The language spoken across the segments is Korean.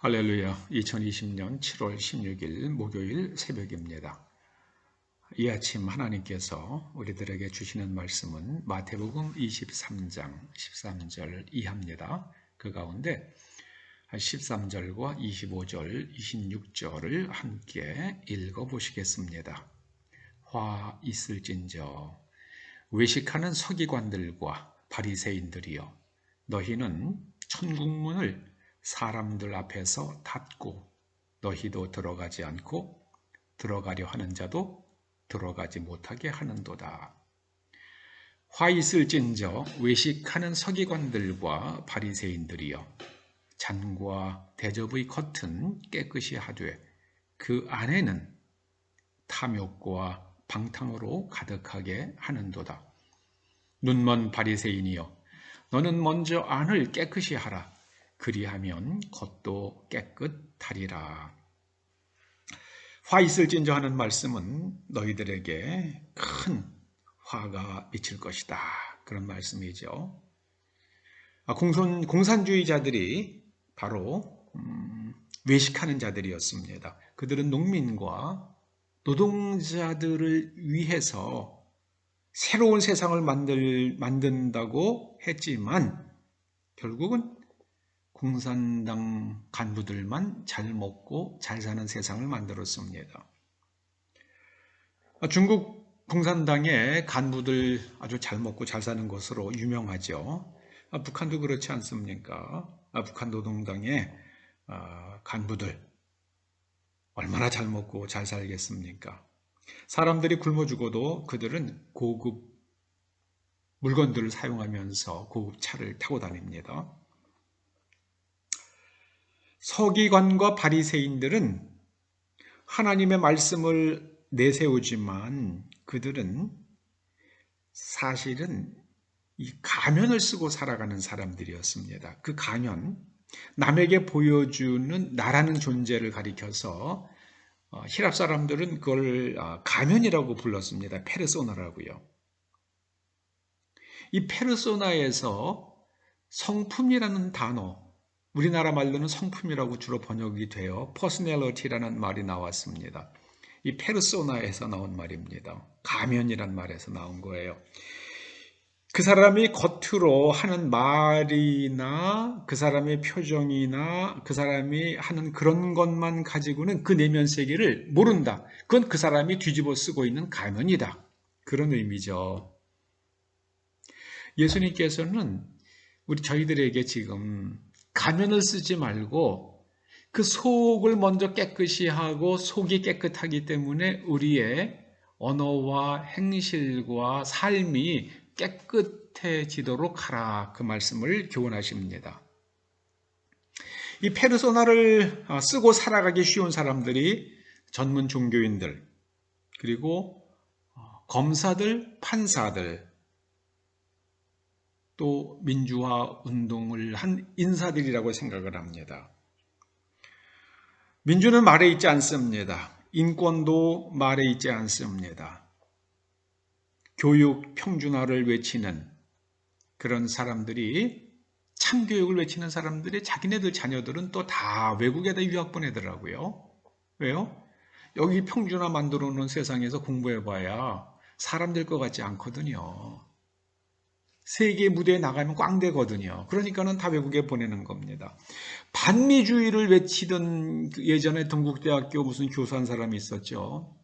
할렐루야. 2020년 7월 16일 목요일 새벽입니다. 이 아침 하나님께서 우리들에게 주시는 말씀은 마태복음 23장 13절 이하입니다. 그 가운데 13절과 25절, 26절을 함께 읽어보시겠습니다. 화 있을진저 외식하는 서기관들과 바리새인들이여, 너희는 천국문을 사람들 앞에서 닫고 너희도 들어가지 않고 들어가려 하는 자도 들어가지 못하게 하는도다. 화 있을진저 외식하는 서기관들과 바리새인들이여, 잔과 대접의 겉은 깨끗이 하되 그 안에는 탐욕과 방탕으로 가득하게 하는도다. 눈먼 바리새인이여, 너는 먼저 안을 깨끗이 하라. 그리하면 겉도 깨끗하리라. 화 있을진저 하는 말씀은 너희들에게 큰 화가 미칠 것이다, 그런 말씀이죠. 공산주의자들이 바로 외식하는 자들이었습니다. 그들은 농민과 노동자들을 위해서 새로운 세상을 만든다고 했지만 결국은 공산당 간부들만 잘 먹고 잘 사는 세상을 만들었습니다. 중국 공산당의 간부들 아주 잘 먹고 잘 사는 것으로 유명하죠. 북한도 그렇지 않습니까? 북한 노동당의 간부들 얼마나 잘 먹고 잘 살겠습니까? 사람들이 굶어 죽어도 그들은 고급 물건들을 사용하면서 고급 차를 타고 다닙니다. 서기관과 바리새인들은 하나님의 말씀을 내세우지만 그들은 사실은 이 가면을 쓰고 살아가는 사람들이었습니다. 그 가면, 남에게 보여주는 나라는 존재를 가리켜서 히랍 사람들은 그걸 가면이라고 불렀습니다. 페르소나라고요. 이 페르소나에서 성품이라는 단어, 우리나라 말로는 성품이라고 주로 번역이 되어 퍼스널리티라는 말이 나왔습니다. 이 페르소나에서 나온 말입니다. 가면이란 말에서 나온 거예요. 그 사람이 겉으로 하는 말이나 그 사람의 표정이나 그 사람이 하는 그런 것만 가지고는 그 내면 세계를 모른다. 그건 그 사람이 뒤집어 쓰고 있는 가면이다. 그런 의미죠. 예수님께서는 저희들에게 지금 가면을 쓰지 말고 그 속을 먼저 깨끗이 하고 속이 깨끗하기 때문에 우리의 언어와 행실과 삶이 깨끗해지도록 하라, 그 말씀을 교훈하십니다. 이 페르소나를 쓰고 살아가기 쉬운 사람들이 전문 종교인들, 그리고 검사들, 판사들, 또 민주화 운동을 한 인사들이라고 생각을 합니다. 민주는 말에 있지 않습니다. 인권도 말에 있지 않습니다. 교육 평준화를 외치는 그런 사람들이, 참교육을 외치는 사람들이 자기네들 자녀들은 또 다 외국에다 유학 보내더라고요. 왜요? 여기 평준화 만들어 놓은 세상에서 공부해봐야 사람 될 것 같지 않거든요. 세계 무대에 나가면 꽝되거든요. 그러니까는 다 외국에 보내는 겁니다. 반미주의를 외치던 예전에 동국대학교 무슨 교수한 사람이 있었죠.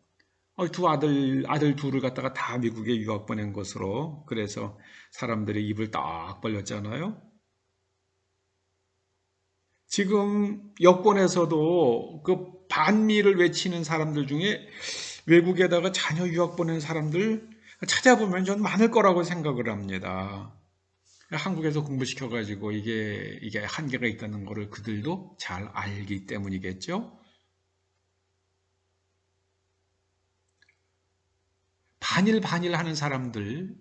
두 아들 둘을 갖다가 다 미국에 유학 보낸 것으로, 그래서 사람들이 입을 딱 벌렸잖아요. 지금 여권에서도 그 반미를 외치는 사람들 중에 외국에다가 자녀 유학 보낸 사람들 찾아보면 전 많을 거라고 생각을 합니다. 한국에서 공부시켜가지고 이게 한계가 있다는 것을 그들도 잘 알기 때문이겠죠. 반일 하는 사람들,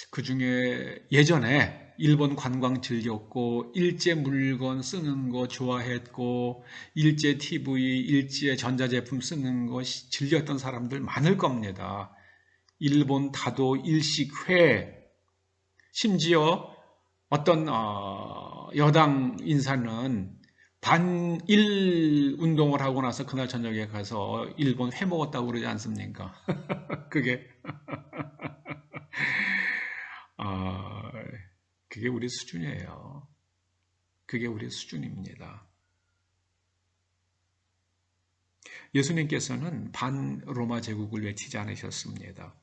그 중에 예전에 일본 관광 즐겼고 일제 물건 쓰는 거 좋아했고 일제 TV, 일제 전자제품 쓰는 거 즐겼던 사람들 많을 겁니다. 일본 다도 일식회, 심지어 어떤 여당 인사는 반일 운동을 하고 나서 그날 저녁에 가서 일본 회 먹었다고 그러지 않습니까? 그게, 아, 그게 우리 수준이에요. 그게 우리 수준입니다. 예수님께서는 반로마 제국을 외치지 않으셨습니다.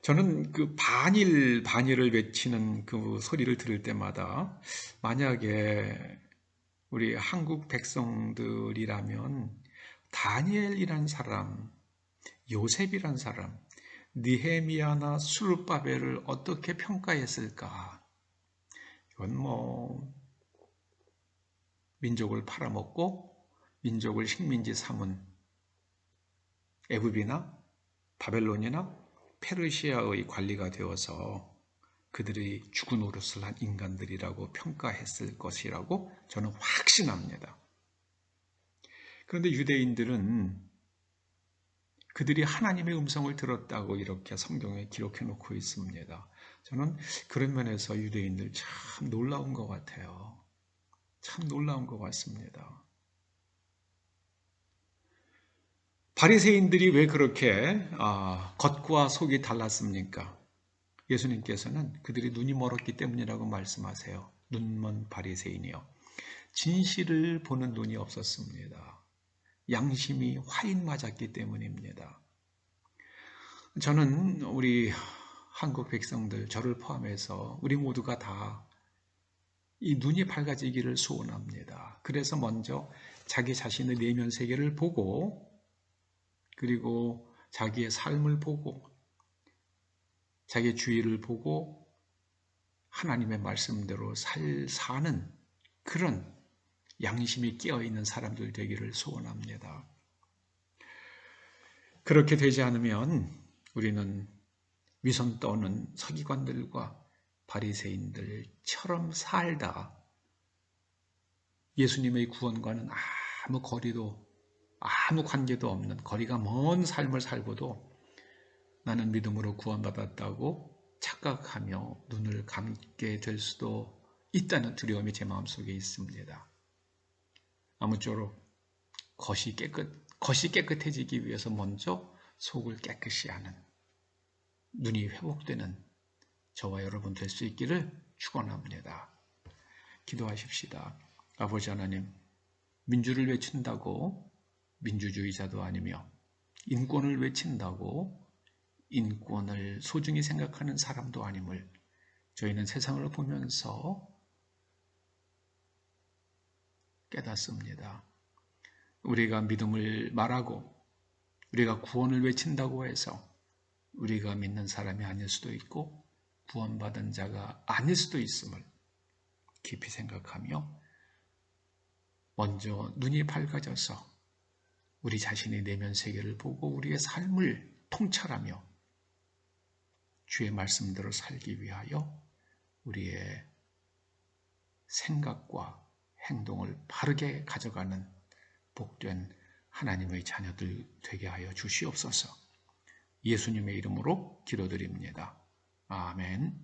저는 그 반일을 외치는 그 소리를 들을 때마다 만약에 우리 한국 백성들이라면 다니엘이란 사람, 요셉이란 사람, 느헤미야나 수르바벨을 어떻게 평가했을까? 이건 뭐 민족을 팔아먹고 민족을 식민지 삼은 애굽이나 바벨론이나 페르시아의 관리가 되어서 그들이 죽은 노릇을 한 인간들이라고 평가했을 것이라고 저는 확신합니다. 그런데 유대인들은 그들이 하나님의 음성을 들었다고 이렇게 성경에 기록해 놓고 있습니다. 저는 그런 면에서 유대인들 참 놀라운 것 같아요. 참 놀라운 것 같습니다. 바리새인들이 왜 그렇게 겉과 속이 달랐습니까? 예수님께서는 그들이 눈이 멀었기 때문이라고 말씀하세요. 눈먼 바리새인이요. 진실을 보는 눈이 없었습니다. 양심이 화인 맞았기 때문입니다. 저는 우리 한국 백성들, 저를 포함해서 우리 모두가 다 이 눈이 밝아지기를 소원합니다. 그래서 먼저 자기 자신의 내면 세계를 보고 그리고 자기의 삶을 보고 자기의 주위를 보고 하나님의 말씀대로 사는 그런 양심이 깨어있는 사람들 되기를 소원합니다. 그렇게 되지 않으면 우리는 위선 떠는 서기관들과 바리새인들처럼 살다 예수님의 구원과는 아무 관계도 없는 거리가 먼 삶을 살고도 나는 믿음으로 구원받았다고 착각하며 눈을 감게 될 수도 있다는 두려움이 제 마음속에 있습니다. 아무쪼록 겉이 깨끗해지기 위해서 먼저 속을 깨끗이 하는 눈이 회복되는 저와 여러분 될 수 있기를 축원합니다. 기도하십시다. 아버지 하나님, 민주를 외친다고 민주주의자도 아니며 인권을 외친다고 인권을 소중히 생각하는 사람도 아님을 저희는 세상을 보면서 깨닫습니다. 우리가 믿음을 말하고 우리가 구원을 외친다고 해서 우리가 믿는 사람이 아닐 수도 있고 구원받은 자가 아닐 수도 있음을 깊이 생각하며 먼저 눈이 밝아져서 우리 자신의 내면 세계를 보고 우리의 삶을 통찰하며 주의 말씀대로 살기 위하여 우리의 생각과 행동을 바르게 가져가는 복된 하나님의 자녀들 되게 하여 주시옵소서. 예수님의 이름으로 기도드립니다. 아멘.